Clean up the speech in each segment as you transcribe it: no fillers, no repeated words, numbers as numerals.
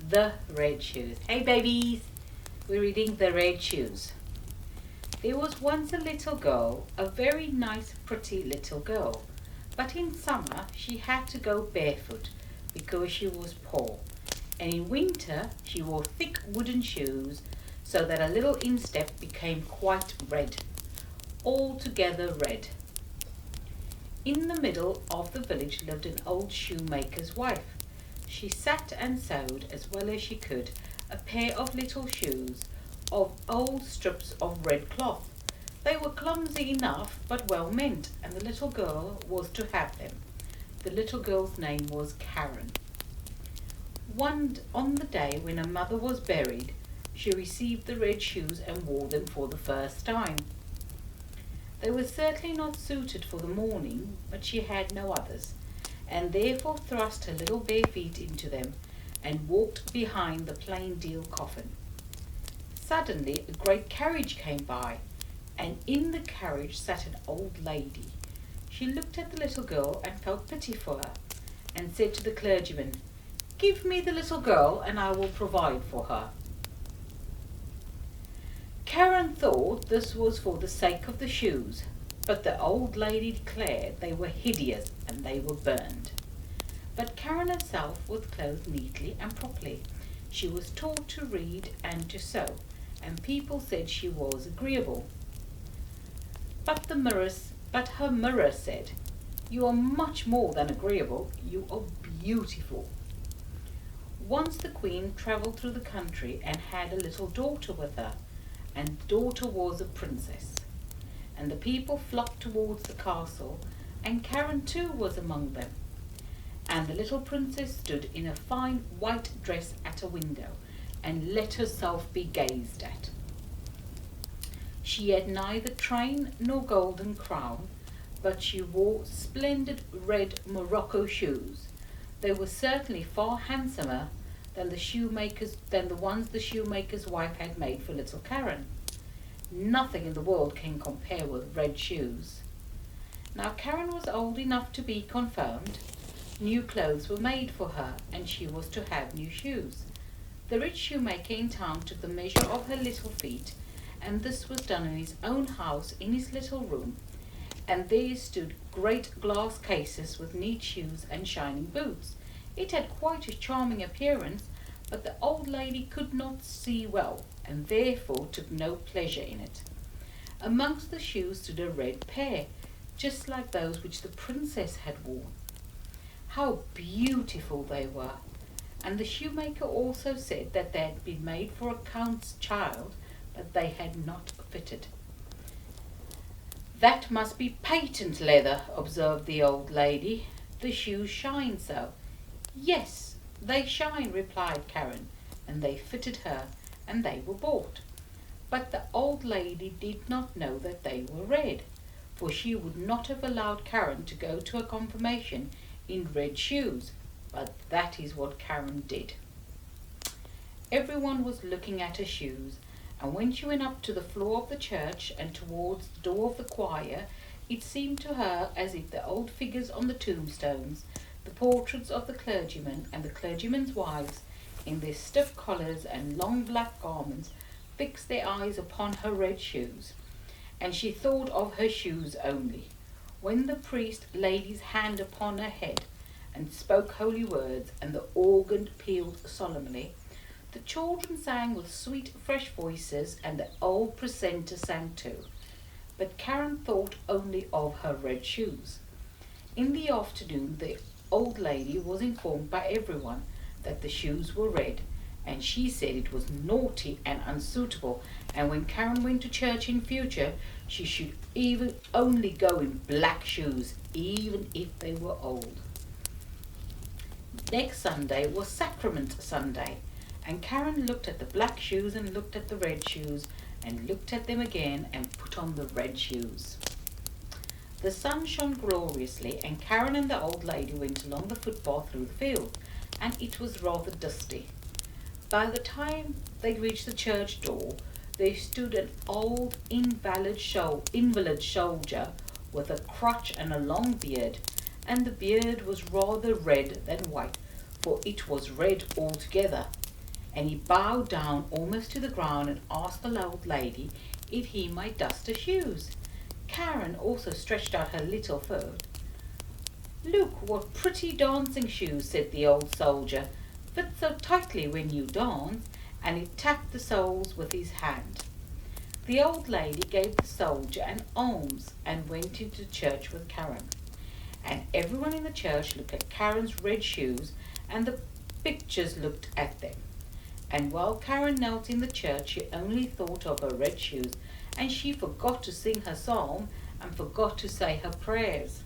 The Red Shoes. Hey babies! We're reading The Red Shoes. There was once a little girl, a very nice pretty little girl. But in summer she had to go barefoot because she was poor. And in winter she wore thick wooden shoes so that a little instep became quite red. Altogether red. In the middle of the village lived an old shoemaker's wife. She sat and sewed as well as she could a pair of little shoes of old strips of red cloth. They were clumsy enough but well meant, and the little girl was to have them. The little girl's name was Karen. On the day when her mother was buried, she received the red shoes and wore them for the first time. They were certainly not suited for the morning, but she had no others, and therefore thrust her little bare feet into them and walked behind the plain deal coffin. Suddenly a great carriage came by, and in the carriage sat an old lady. She looked at the little girl and felt pity for her, and said to the clergyman, "Give me the little girl and I will provide for her." Karen thought this was for the sake of the shoes, but the old lady declared they were hideous and they were burned. But Karen herself was clothed neatly and properly. She was taught to read and to sew, and people said she was agreeable. But her mirror said, "You are much more than agreeable, you are beautiful." Once the queen travelled through the country and had a little daughter with her, and the daughter was a princess. And the people flocked towards the castle, and Karen too was among them. And the little princess stood in a fine white dress at a window, and let herself be gazed at. She had neither train nor golden crown, but she wore splendid red morocco shoes. They were certainly far handsomer than the ones the shoemaker's wife had made for little Karen. Nothing in the world can compare with red shoes. Now Karen was old enough to be confirmed. New clothes were made for her, and she was to have new shoes. The rich shoemaker in town took the measure of her little feet, and this was done in his own house in his little room. And there stood great glass cases with neat shoes and shining boots. It had quite a charming appearance, but the old lady could not see well, and therefore took no pleasure in it. Amongst the shoes stood a red pair, just like those which the princess had worn. How beautiful they were! And the shoemaker also said that they had been made for a count's child, but they had not fitted. "That must be patent leather," observed the old lady. "The shoes shine so." "Yes, they shine," replied Karen, and they fitted her, and they were bought. But the old lady did not know that they were red, for she would not have allowed Karen to go to a confirmation in red shoes, but that is what Karen did. Everyone was looking at her shoes, and when she went up to the floor of the church and towards the door of the choir, it seemed to her as if the old figures on the tombstones, the portraits of the clergyman and the clergymen's wives, in their stiff collars and long black garments, fixed their eyes upon her red shoes, and she thought of her shoes only. When the priest laid his hand upon her head and spoke holy words, and the organ pealed solemnly, the children sang with sweet fresh voices, and the old precentor sang too. But Karen thought only of her red shoes. In the afternoon the old lady was informed by everyone that the shoes were red, and she said it was naughty and unsuitable, and when Karen went to church in future she should even only go in black shoes, even if they were old. Next Sunday was Sacrament Sunday, and Karen looked at the black shoes and looked at the red shoes and looked at them again and put on the red shoes. The sun shone gloriously, and Karen and the old lady went along the footpath through the field, and it was rather dusty. By the time they reached the church door, there stood an old invalid soldier with a crutch and a long beard, and the beard was rather red than white, for it was red altogether. and he bowed down almost to the ground and asked the old lady if he might dust her shoes. Karen also stretched out her little foot. "Look, what pretty dancing shoes," said the old soldier. "Fit so tightly when you dance," and he tapped the soles with his hand. The old lady gave the soldier an alms and went into church with Karen. And everyone in the church looked at Karen's red shoes, and the pictures looked at them. And while Karen knelt in the church, she only thought of her red shoes, and she forgot to sing her psalm and forgot to say her prayers.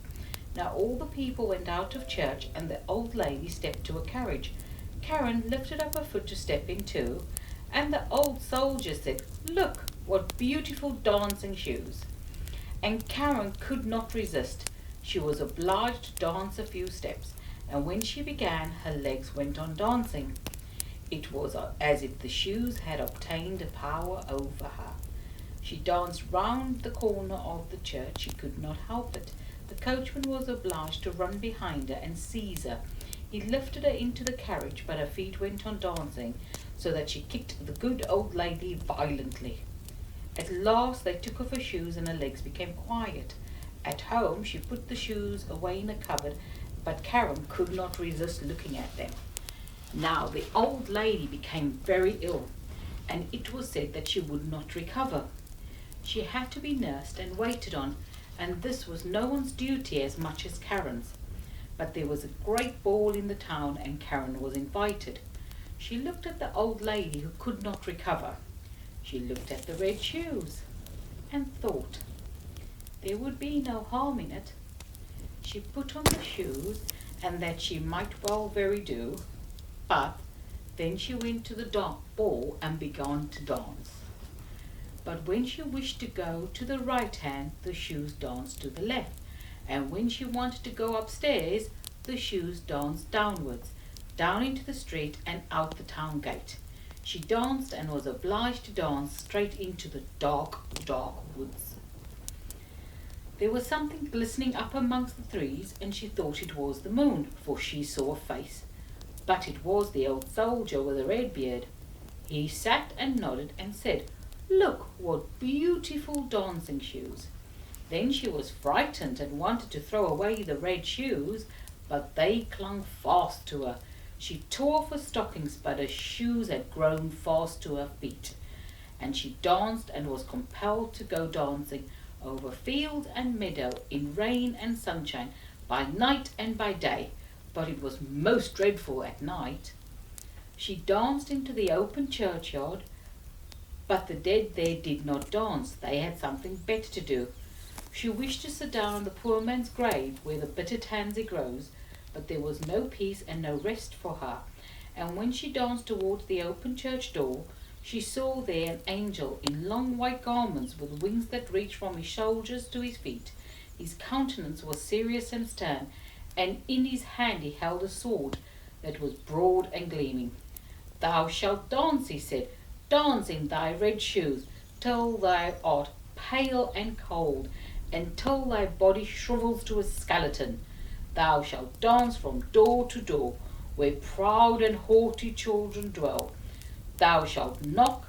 Now all the people went out of church, and the old lady stepped to a carriage. Karen lifted up her foot to step in too, and the old soldier said, "Look, what beautiful dancing shoes." And Karen could not resist. She was obliged to dance a few steps, and when she began, her legs went on dancing. It was as if the shoes had obtained a power over her. She danced round the corner of the church. She could not help it. The coachman was obliged to run behind her and seize her. He lifted her into the carriage, but her feet went on dancing, so that she kicked the good old lady violently. At last they took off her shoes, and her legs became quiet. At home she put the shoes away in a cupboard, but Karen could not resist looking at them. Now the old lady became very ill, and it was said that she would not recover. She had to be nursed and waited on, and this was no one's duty as much as Karen's. But there was a great ball in the town, and Karen was invited. She looked at the old lady who could not recover. She looked at the red shoes and thought there would be no harm in it. She put on the shoes, and that she might well very do, but then she went to the ball and began to dance. But when she wished to go to the right hand, the shoes danced to the left, and when she wanted to go upstairs, the shoes danced downwards, down into the street and out the town gate. She danced and was obliged to dance straight into the dark, dark woods. There was something glistening up amongst the trees, and she thought it was the moon, for she saw a face. But it was the old soldier with a red beard. He sat and nodded and said, "Look, what beautiful dancing shoes." Then she was frightened and wanted to throw away the red shoes, but they clung fast to her. She tore off her stockings, but her shoes had grown fast to her feet. And she danced and was compelled to go dancing over field and meadow, in rain and sunshine, by night and by day, but it was most dreadful at night. She danced into the open churchyard, but the dead there did not dance. They had something better to do. She wished to sit down on the poor man's grave where the bitter tansy grows, but there was no peace and no rest for her. And when she danced towards the open church door, she saw there an angel in long white garments with wings that reached from his shoulders to his feet. His countenance was serious and stern, and in his hand he held a sword that was broad and gleaming. "Thou shalt dance," he said, "dance in thy red shoes, till thou art pale and cold, and till thy body shrivels to a skeleton. Thou shalt dance from door to door, where proud and haughty children dwell. Thou shalt knock,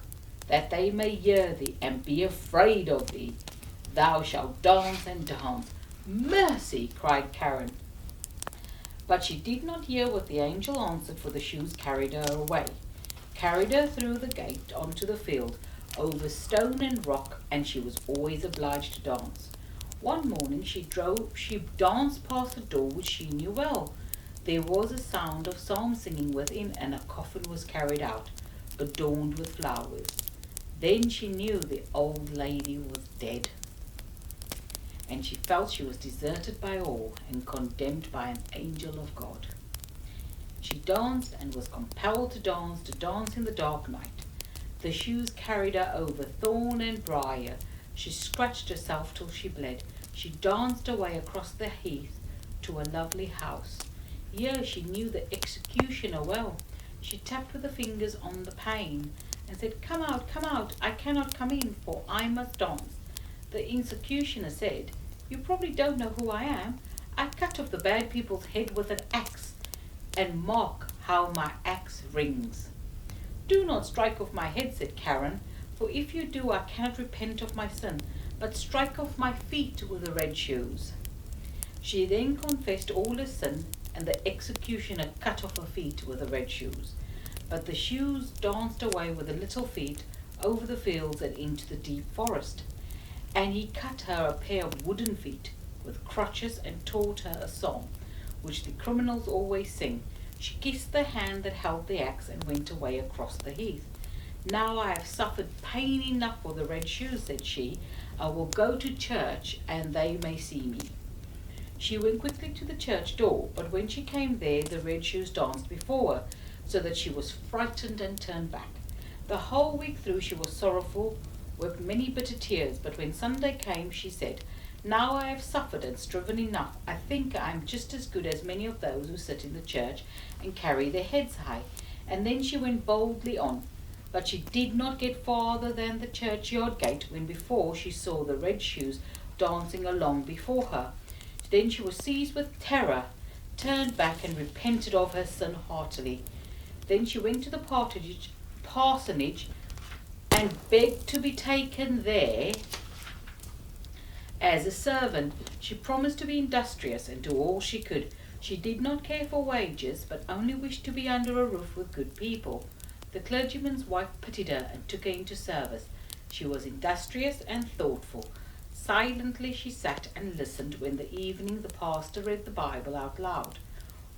that they may hear thee, and be afraid of thee. Thou shalt dance and dance." "Mercy!" cried Karen. But she did not hear what the angel answered, for the shoes carried her away, carried her through the gate onto the field, over stone and rock, and she was always obliged to dance. One morning she danced past a door which she knew well. There was a sound of psalm singing within, and a coffin was carried out, adorned with flowers. Then she knew the old lady was dead, and she felt she was deserted by all and condemned by an angel of God. She danced and was compelled to dance in the dark night. The shoes carried her over thorn and briar. She scratched herself till she bled. She danced away across the heath to a lovely house. Here she knew the executioner well. She tapped with her fingers on the pane and said, come out, I cannot come in, for I must dance." The executioner said, "You probably don't know who I am. I cut off the bad people's head with an axe, and mark how my axe rings." "Do not strike off my head," said Karen, "for if you do I cannot repent of my sin, but strike off my feet with the red shoes." She then confessed all her sin, and the executioner cut off her feet with the red shoes. But the shoes danced away with the little feet over the fields and into the deep forest. And he cut her a pair of wooden feet with crutches and taught her a song, which the criminals always sing. She kissed the hand that held the axe and went away across the heath. "Now I have suffered pain enough for the red shoes," said she. "I will go to church, and they may see me." She went quickly to the church door, but when she came there, the red shoes danced before her, so that she was frightened and turned back. The whole week through she was sorrowful, wept many bitter tears, but when Sunday came, she said, "Now I have suffered and striven enough. I think I am just as good as many of those who sit in the church and carry their heads high." And then she went boldly on. But she did not get farther than the churchyard gate when before she saw the red shoes dancing along before her. Then she was seized with terror, turned back and repented of her sin heartily. Then she went to the parsonage and begged to be taken there as a servant. She promised to be industrious and do all she could. She did not care for wages, but only wished to be under a roof with good people. The clergyman's wife pitied her and took her into service. She was industrious and thoughtful. Silently she sat and listened when the evening the pastor read the Bible out loud.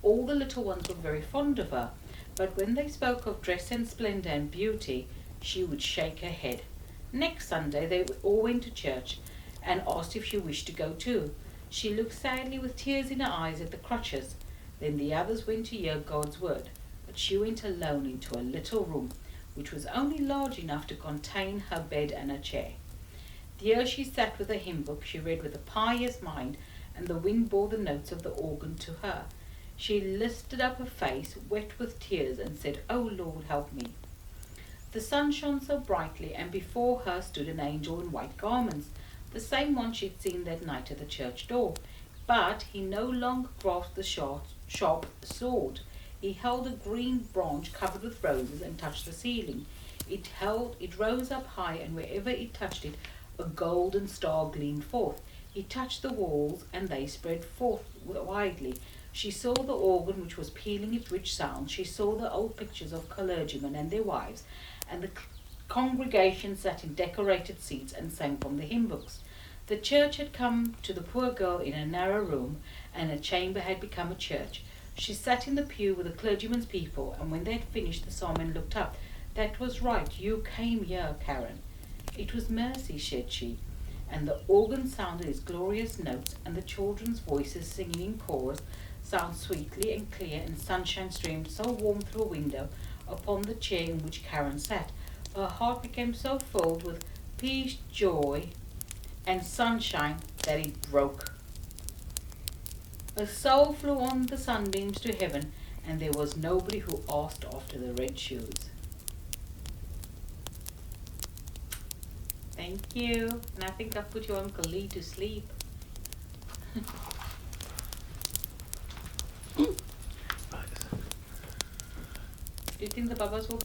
All the little ones were very fond of her, but when they spoke of dress and splendour and beauty, she would shake her head. Next Sunday they all went to church and asked if she wished to go too. She looked sadly with tears in her eyes at the crutches. Then the others went to hear God's word, but she went alone into a little room, which was only large enough to contain her bed and a chair. Here she sat with a hymn book. She read with a pious mind, and the wind bore the notes of the organ to her. She lifted up her face, wet with tears, and said, "O Lord, help me." The sun shone so brightly, and before her stood an angel in white garments, the same one she had seen that night at the church door. But he no longer grasped the sharp sword. He held a green branch covered with roses and touched the ceiling. It rose up high, and wherever it touched it, a golden star gleamed forth. He touched the walls, and they spread forth widely. She saw the organ which was pealing its rich sound. She saw the old pictures of clergymen and their wives, and the congregation sat in decorated seats and sang from the hymn books. The church had come to the poor girl in a narrow room, and a chamber had become a church. She sat in the pew with the clergyman's people, and when they had finished, the psalmist looked up. "That was right. You came here, Karen." "It was mercy," said she. And the organ sounded its glorious notes, and the children's voices singing in chorus sounded sweetly and clear, and sunshine streamed so warm through a window upon the chair in which Karen sat. Her heart became so filled with peace, joy, and sunshine that it broke. Her soul flew on the sunbeams to heaven, and there was nobody who asked after the red shoes. Thank you. And I think I've put your Uncle Lee to sleep. Do you think the Babas will